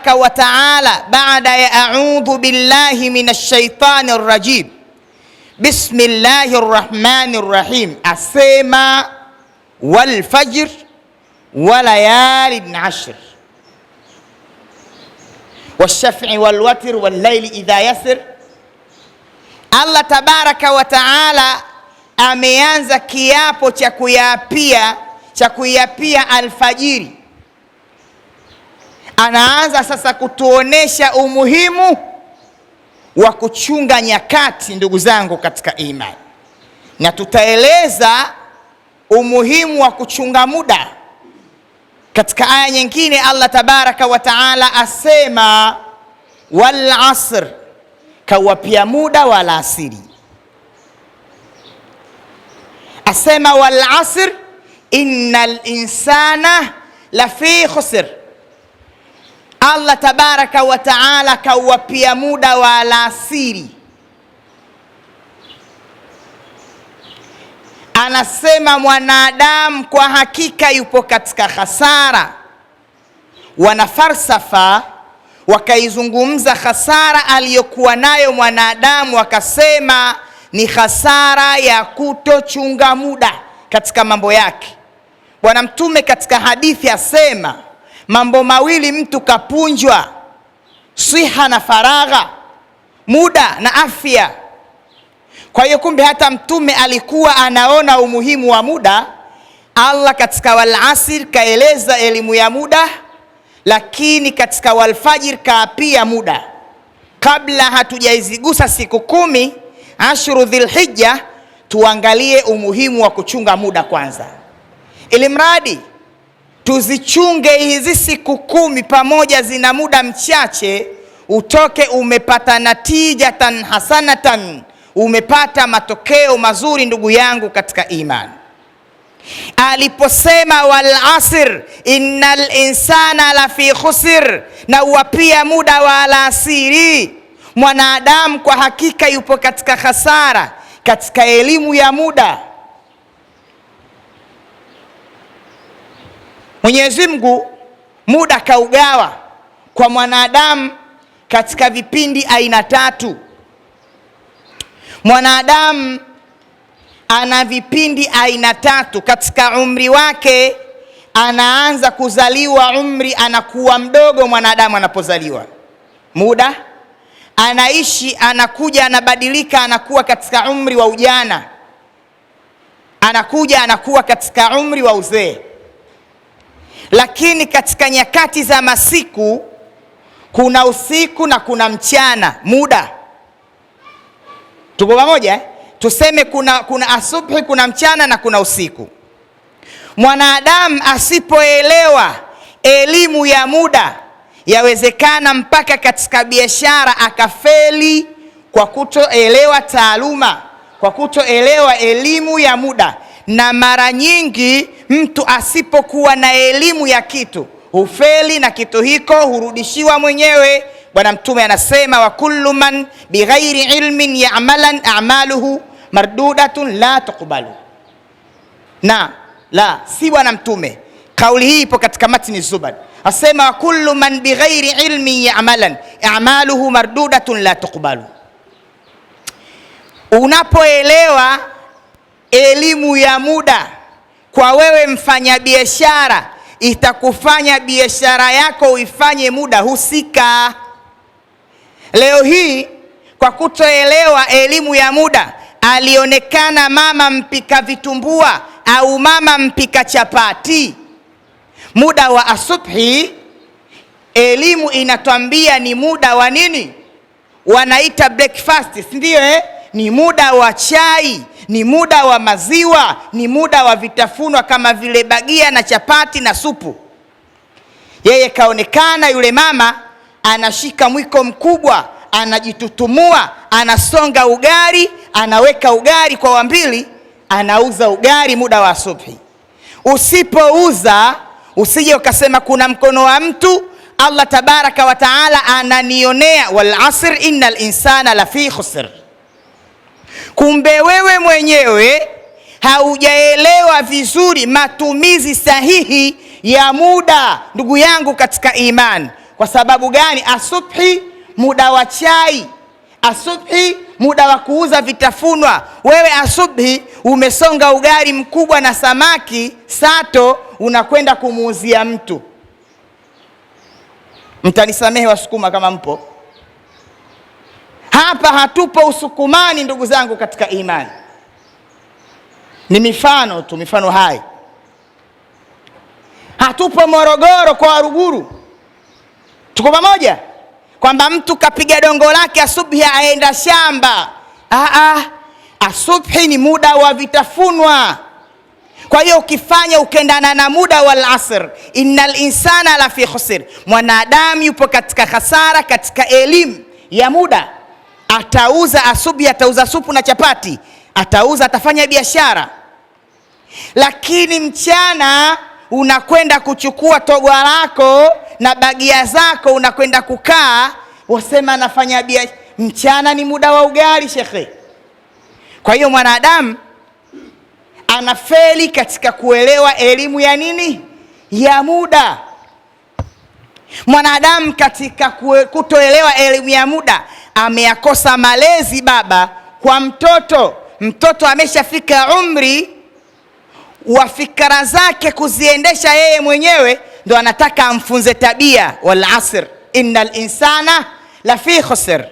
tabaraka wa taala baada ya a'udhu billahi minash shaitani rajim, bismillahir rahmanir rahim, asema wal fajr wa layalin ashr wash-shaf'i wal watr wal layli idha yasr. Allah tabaraka wa taala ameanza kiapo cha kuiapia alfajiri. Anaanza sasa kutuonesha umuhimu wa kuchunga nyakati, ndugu zangu katika imani, na tutaeleza umuhimu wa kuchunga muda. Katika aya nyingine Allah tabaraka wa taala asema wal asr, kawapia muda wa alasiri. Asema wal asr innal insana lafi khusr. Allah tabaraka wa taala kawapia muda wa alasiri. Anasema mwanadamu kwa hakika yupo katika khasara. Wana falsafa wakaizungumza khasara aliyokuwa nayo mwanadamu, wakasema ni khasara ya kutochunga muda katika mambo yake. Bwana Mtume katika hadithi asema mambo mawili mtu kapunjwa: siha na faragha, muda na afya. Kwa hiyo kumbe hata Mtume alikuwa anaona umuhimu wa muda. Allah katika wal asr kaeleza elimu ya muda, lakini katika wal fajr kaapia muda. Kabla hatujaizigusa siku 10 ashru Dhulhijja, tuangalie umuhimu wa kuchunga muda kwanza, ili mradi tuzichunge hizi siku 10 pamoja, zina muda mchache, utoke umepata natijatan hasanatan, umepata matokeo mazuri ndugu yangu katika imani. Aliposema wal asr innal insana lafi khusr, na uapia muda wa alasiri, mwanadamu kwa hakika yupo katika khasara. Katika elimu ya muda, Mwenyezi Mungu muda kaugawa kwa mwanadamu katika vipindi aina 3. Mwanadamu ana vipindi aina 3 katika umri wake. Anaanza kuzaliwa, umri anakuwa mdogo mwanadamu anapozaliwa, muda anaishi, anakuja anabadilika, anakuwa katika umri wa ujana, anakuja anakuwa katika umri wa uzee. Lakini katika nyakati za masiku kuna usiku na kuna mchana, muda. Tuko pamoja? Tuseme kuna asubuhi, kuna mchana na kuna usiku. Mwanadamu asipoelewa elimu ya muda, yawezekana mpaka katika biashara akafeli kwa kutoelewa taaluma, kwa kutoelewa elimu ya muda. Na mara nyingi mtu asipokuwa na elimu ya kitu hufeli, na kitu hiko hurudishiwa mwenyewe. Bwana Mtume anasema wa kullu man bighairi ilmin ya'malan a'maluhu mardudatun la tuqbalu. Na la, si Bwana Mtume, kauli hii ipo katika matni Zubad. Asema wa kullu man bighairi ilmin ya'malan a'maluhu mardudatun la tuqbalu. Unapoelewa elimu ya muda, kwa wewe mfanya biashara, itakufanya biashara yako uifanye muda husika. Leo hii kwa kutoelewa elimu ya muda, alionekana mama mpika vitumbua au mama mpika chapati. Muda wa asubuhi, elimu inatuambia ni muda wa nini? Wanaita breakfast, si ndio? Ni muda wa chai, ni muda wa maziwa, ni muda wa vitafunwa kama vile bagia na chapati na supu. Yeye kaonekana yule mama anashika mwiko mkubwa, anajitutumua, anasonga ugali, anaweka ugali kwa wambili, anauza ugali muda wa asubuhi. Usipouza usije ukasema kuna mkono wa mtu. Allah tabaraka wa taala ananionea wal asr innal insana lafi khusr. Kumbe wewe mwenyewe haujaelewa vizuri matumizi sahihi ya muda, ndugu yangu katika imani. Kwa sababu gani? Asubhi muda wa chai, asubhi muda wa kuuza vitafunwa. Wewe asubhi umesonga ugali mkubwa na samaki sato, unakwenda kumuuzia mtu. Mtanisamehe Wasukuma kama mpo hapa. Hatupo usukumani ndugu zangu katika imani, ni mifano tu, mifano hai. Hatupo Morogoro kwa Waruguru, tuko pamoja kwamba mtu kapiga dongo lake asubhi aenda shamba. Asubhi ni muda wa vitafunwa. Kwa hiyo ukifanya ukendana na muda wal asr, innal insana la fi khusr, mwanadamu yupo katika hasara katika elimu ya muda. Atauza asubhi, atauza supu na chapati, atauza, atafanya biashara. Lakini mchana unakwenda kuchukua togwa lako na bagia zako, unakwenda kukaa, wasema anafanya biashara. Mchana ni muda wa ugali, shekhe. Kwa hiyo mwanadamu anafeli katika kuelewa elimu ya nini? Ya muda. Mwanadamu katika kutoelewa elimu ya muda ameyakosa malezi baba kwa mtoto. Mtoto ameshafika umri wa fikra zake kuziendesha yeye mwenyewe, ndo anataka amfunze tabia. Wal asr innal insana la fi khusr.